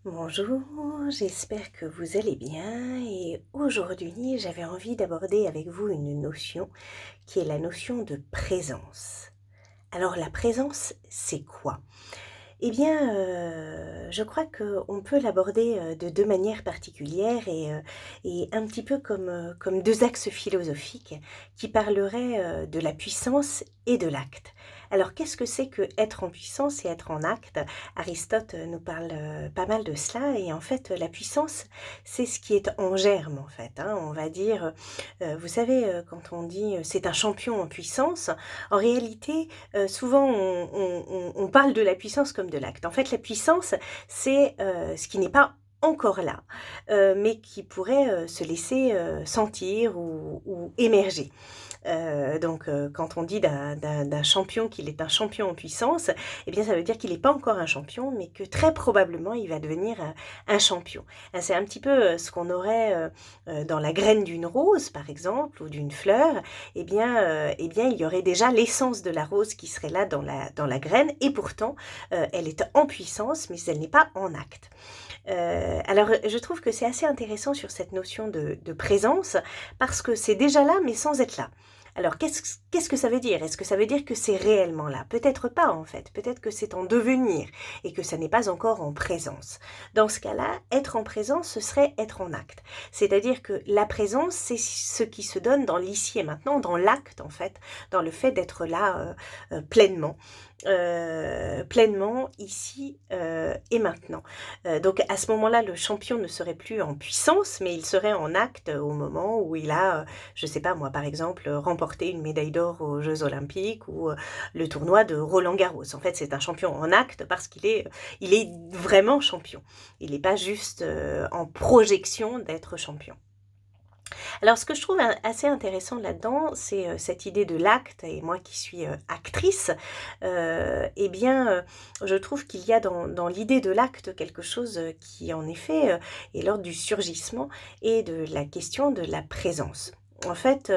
Bonjour, j'espère que vous allez bien et aujourd'hui j'avais envie d'aborder avec vous une notion qui est la notion de présence. Alors la présence, c'est quoi? Eh bien, je crois qu'on peut l'aborder, de 2 manières particulières et un petit peu comme 2 axes philosophiques qui parleraient, de la puissance et de l'acte. Alors qu'est-ce que c'est que être en puissance et être en acte? Aristote, nous parle, pas mal de cela et en fait, la puissance, c'est ce qui est en germe, en fait, hein. On va dire, vous savez, quand on dit, «C'est un champion en puissance», en réalité, souvent on parle de la puissance comme de l'acte. En fait, la puissance, c'est, ce qui n'est pas encore là, mais qui pourrait, se laisser, sentir ou émerger. Donc quand on dit d'un champion qu'il est un champion en puissance, eh bien ça veut dire qu'il n'est pas encore un champion, mais que très probablement il va devenir, un champion. C'est un petit peu, ce qu'on aurait, dans la graine d'une rose par exemple ou d'une fleur. Eh bien il y aurait déjà l'essence de la rose qui serait là dans la graine et pourtant, elle est en puissance, mais elle n'est pas en acte. Alors, je trouve que c'est assez intéressant sur cette notion de présence parce que c'est déjà là, mais sans être là. Alors qu'est-ce que ça veut dire? Est-ce que ça veut dire que c'est réellement là? Peut-être pas en fait, peut-être que c'est en devenir et que ça n'est pas encore en présence. Dans ce cas-là, être en présence, ce serait être en acte. C'est-à-dire que la présence, c'est ce qui se donne dans l'ici et maintenant, dans l'acte en fait, dans le fait d'être là, pleinement, pleinement ici, et maintenant. Donc à ce moment-là, le champion ne serait plus en puissance, mais il serait en acte au moment où il a, je sais pas moi, par exemple, remporté une médaille d'or aux Jeux olympiques ou, le tournoi de Roland-Garros. En fait, c'est un champion en acte parce qu'il est vraiment champion. Il n'est pas juste, en projection d'être champion. Alors ce que je trouve assez intéressant là-dedans, c'est, cette idée de l'acte et moi qui suis, actrice, eh bien, je trouve qu'il y a dans l'idée de l'acte quelque chose, qui en effet, est l'ordre du surgissement et de la question de la présence. En fait,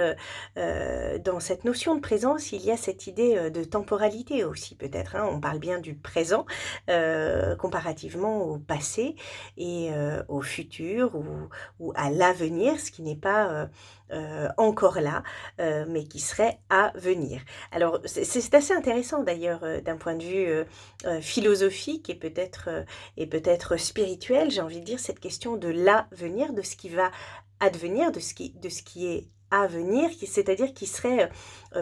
dans cette notion de présence, il y a cette idée, de temporalité aussi peut-être, hein. On parle bien du présent, comparativement au passé et au futur ou à l'avenir, ce qui n'est pas, encore là, mais qui serait à venir. Alors c'est assez intéressant d'ailleurs, d'un point de vue, philosophique et peut-être spirituel, j'ai envie de dire, cette question de l'avenir, de ce qui va advenir, de ce qui est à venir, c'est-à-dire qui serait,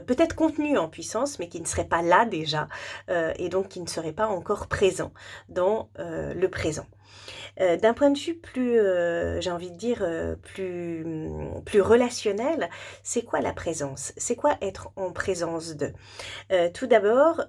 peut-être contenu en puissance, mais qui ne serait pas là déjà, et donc qui ne serait pas encore présent dans, le présent. D'un point de vue plus, j'ai envie de dire, plus relationnel, c'est quoi la présence? C'est quoi être en présence de? Tout d'abord,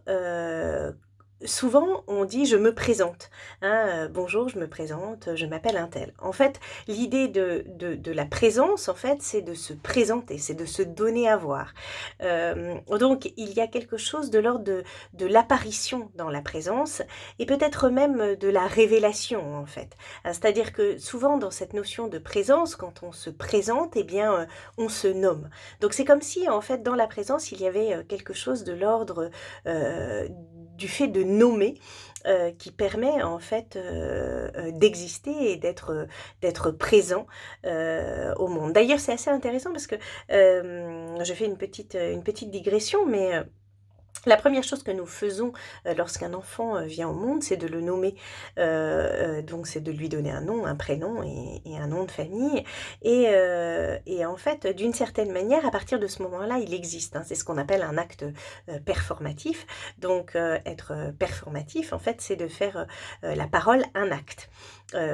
souvent on dit: «Je me présente», hein, «Bonjour, je me présente, je m'appelle untel». En fait, l'idée de la présence, en fait, c'est de se présenter, c'est de se donner à voir. Donc il y a quelque chose de l'ordre de l'apparition dans la présence et peut-être même, de la révélation, en fait. C'est-à-dire que souvent dans cette notion de présence, quand on se présente, eh bien, on se nomme. Donc c'est comme si, en fait, dans la présence, il y avait, quelque chose de l'ordre, du fait de nommer, qui permet en fait, d'exister et d'être présent, au monde. D'ailleurs, c'est assez intéressant parce que, je fais une petite digression, mais, la première chose que nous faisons, lorsqu'un enfant, vient au monde, c'est de le nommer. Donc c'est de lui donner un nom, un prénom et un nom de famille et en fait, d'une certaine manière, à partir de ce moment-là, il existe, hein. C'est ce qu'on appelle un acte, performatif. Donc, être, performatif, en fait, c'est de faire, la parole un acte.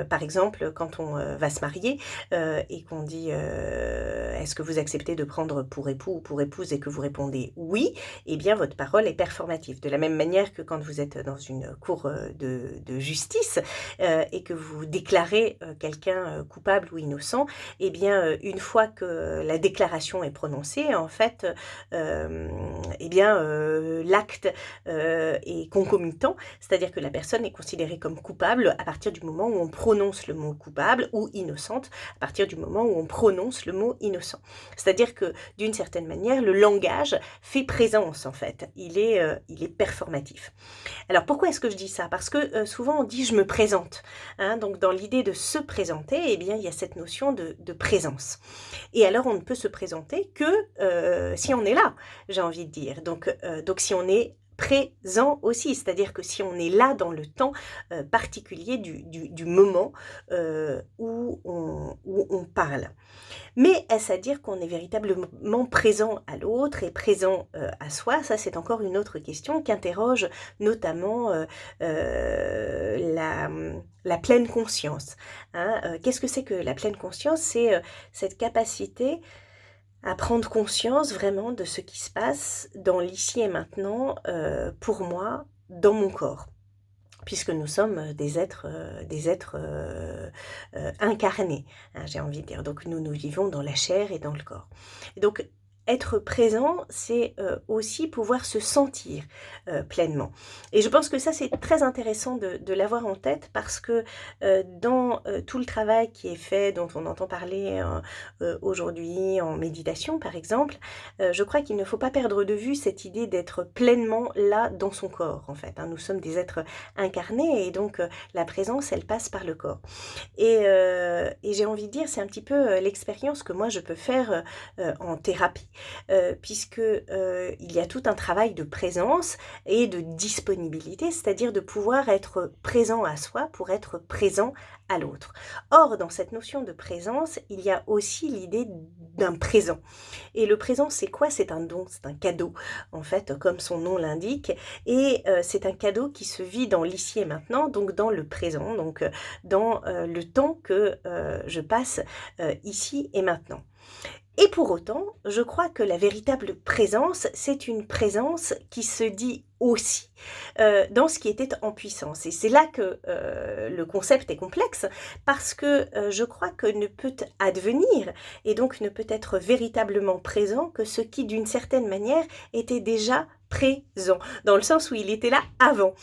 Par exemple, quand on, va se marier, et qu'on dit, «Est-ce que vous acceptez de prendre pour époux ou pour épouse?» et que vous répondez «oui», eh bien votre parole est performative. De la même manière que quand vous êtes dans une cour, de justice, et que vous déclarez, quelqu'un, coupable ou innocent, eh bien, une fois que la déclaration est prononcée, en fait, eh bien, l'acte, est concomitant. C'est-à-dire que la personne est considérée comme coupable à partir du moment où on prononce le mot coupable ou innocente à partir du moment où on prononce le mot innocent. C'est-à-dire que d'une certaine manière, le langage fait présence en fait. il est performatif. Alors pourquoi est-ce que je dis ça? Parce que souvent on dit je me présente, hein, donc dans l'idée de se présenter, eh bien il y a cette notion de présence. Et alors on ne peut se présenter que si on est là, j'ai envie de dire. Donc si on est présent aussi, c'est-à-dire que si on est là dans le temps particulier du moment où on parle. Mais est-ce à dire qu'on est véritablement présent à l'autre et présent à soi? Ça, c'est encore une autre question qu'interroge notamment la pleine conscience, hein. Qu'est-ce que c'est que la pleine conscience? C'est cette capacité à prendre conscience vraiment de ce qui se passe dans l'ici et maintenant, pour moi, dans mon corps. Puisque nous sommes des êtres incarnés, hein, j'ai envie de dire. Donc nous vivons dans la chair et dans le corps. Et donc être présent, c'est aussi pouvoir se sentir pleinement. Et je pense que ça, c'est très intéressant de l'avoir en tête parce que dans tout le travail qui est fait, dont on entend parler aujourd'hui en méditation, par exemple, je crois qu'il ne faut pas perdre de vue cette idée d'être pleinement là dans son corps, en fait, hein. Nous sommes des êtres incarnés et donc la présence, elle passe par le corps. Et j'ai envie de dire, c'est un petit peu l'expérience que moi je peux faire en thérapie, puisque il y a tout un travail de présence et de disponibilité, c'est-à-dire de pouvoir être présent à soi pour être présent à l'autre. Or, dans cette notion de présence, il y a aussi l'idée d'un présent. Et le présent, c'est quoi? C'est un don, c'est un cadeau, en fait, comme son nom l'indique. Et c'est un cadeau qui se vit dans l'ici et maintenant, donc dans le présent, donc dans le temps que je passe ici et maintenant. Et pour autant, je crois que la véritable présence, c'est une présence qui se dit aussi dans ce qui était en puissance. Et c'est là que le concept est complexe, parce que je crois que ne peut advenir, et donc ne peut être véritablement présent, que ce qui, d'une certaine manière, était déjà présent, dans le sens où il était là avant.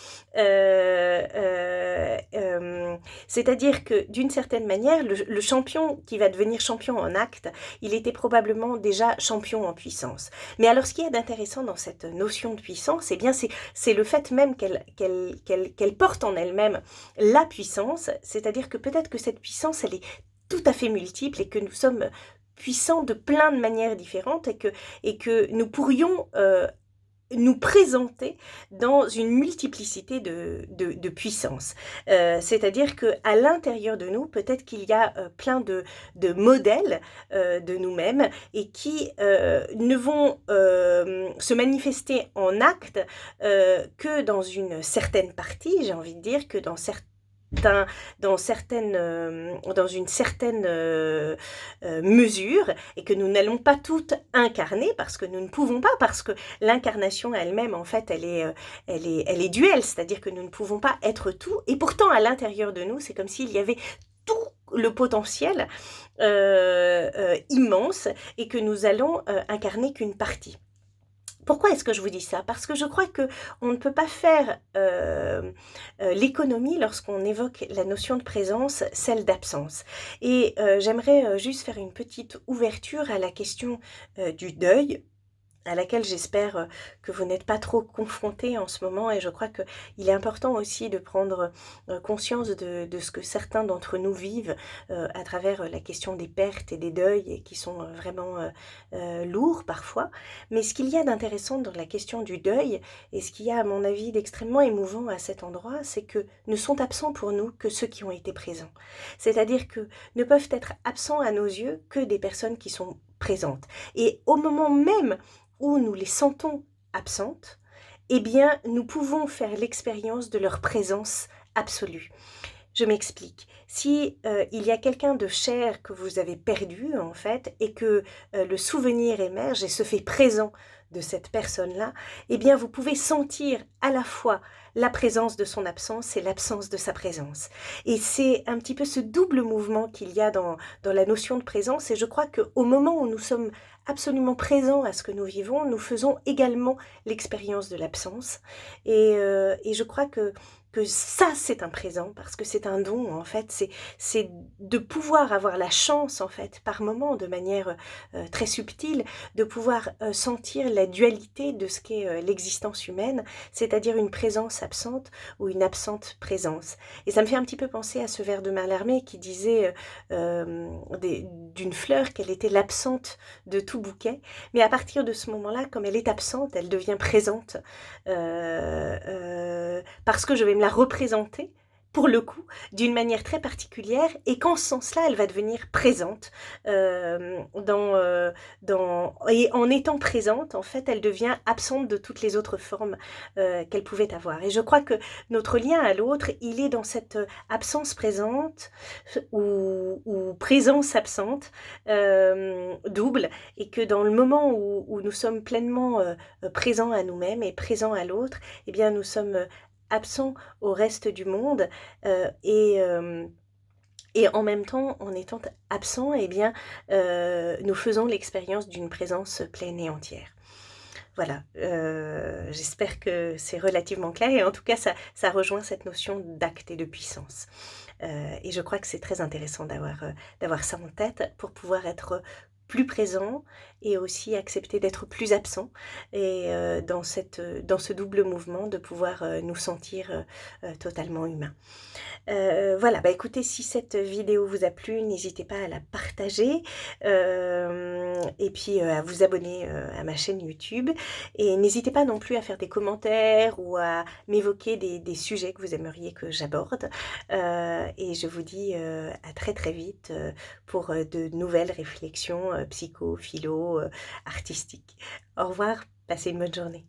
C'est-à-dire que, d'une certaine manière, le champion qui va devenir champion en acte, il était probablement déjà champion en puissance. Mais alors, ce qu'il y a d'intéressant dans cette notion de puissance, eh bien, c'est le fait même qu'elle porte en elle-même la puissance, c'est-à-dire que peut-être que cette puissance, elle est tout à fait multiple et que nous sommes puissants de plein de manières différentes et que nous pourrions nous présenter dans une multiplicité de puissances. C'est-à-dire qu'à l'intérieur de nous, peut-être qu'il y a plein de modèles de nous-mêmes et qui ne vont se manifester en acte que dans une certaine partie, j'ai envie de dire, que dans une certaine mesure, et que nous n'allons pas toutes incarner parce que nous ne pouvons pas, parce que l'incarnation elle-même, en fait, elle est duelle, c'est-à-dire que nous ne pouvons pas être tout, et pourtant à l'intérieur de nous, c'est comme s'il y avait tout le potentiel immense et que nous allons incarner qu'une partie. Pourquoi est-ce que je vous dis ça? Parce que je crois qu'on ne peut pas faire l'économie lorsqu'on évoque la notion de présence, celle d'absence. Et j'aimerais juste faire une petite ouverture à la question du deuil, à laquelle j'espère que vous n'êtes pas trop confrontés en ce moment, et je crois qu'il est important aussi de prendre conscience de ce que certains d'entre nous vivent à travers la question des pertes et des deuils, et qui sont vraiment lourds parfois. Mais ce qu'il y a d'intéressant dans la question du deuil, et ce qu'il y a à mon avis d'extrêmement émouvant à cet endroit, c'est que ne sont absents pour nous que ceux qui ont été présents. C'est-à-dire que ne peuvent être absents à nos yeux que des personnes qui sont présentes. Et au moment même où nous les sentons absentes, eh bien, nous pouvons faire l'expérience de leur présence absolue. Je m'explique. Si il y a quelqu'un de cher que vous avez perdu, en fait, et que le souvenir émerge et se fait présent de cette personne-là, eh bien, vous pouvez sentir à la fois la présence de son absence et l'absence de sa présence. Et c'est un petit peu ce double mouvement qu'il y a dans la notion de présence, et je crois qu'au moment où nous sommes absolument présents à ce que nous vivons, nous faisons également l'expérience de l'absence. Et je crois que que ça, c'est un présent, parce que c'est un don, en fait. C'est de pouvoir avoir la chance, en fait, par moment, de manière très subtile, de pouvoir sentir la dualité de ce qu'est l'existence humaine, c'est-à-dire une présence absente ou une absente présence. Et ça me fait un petit peu penser à ce vers de Mallarmé qui disait d'une fleur qu'elle était l'absente de tout bouquet, mais à partir de ce moment-là, comme elle est absente, elle devient présente, parce que je vais me la représenter, pour le coup, d'une manière très particulière, et qu'en ce sens-là, elle va devenir présente. Et en étant présente, en fait, elle devient absente de toutes les autres formes qu'elle pouvait avoir. Et je crois que notre lien à l'autre, il est dans cette absence présente ou présence absente, double, et que dans le moment où nous sommes pleinement présents à nous-mêmes et présents à l'autre, eh bien, nous sommes absents au reste du monde, et en même temps, en étant absents, eh bien, nous faisons l'expérience d'une présence pleine et entière. Voilà, j'espère que c'est relativement clair, et en tout cas, ça rejoint cette notion d'acte et de puissance. Et je crois que c'est très intéressant d'avoir ça en tête pour pouvoir être plus présent et aussi accepter d'être plus absent, et dans ce double mouvement de pouvoir nous sentir totalement humains. Voilà, bah écoutez, si cette vidéo vous a plu, n'hésitez pas à la partager, et puis à vous abonner à ma chaîne YouTube, et n'hésitez pas non plus à faire des commentaires ou à m'évoquer des sujets que vous aimeriez que j'aborde, et je vous dis à très très vite pour de nouvelles réflexions psycho, philo, artistiques. Au revoir, passez une bonne journée.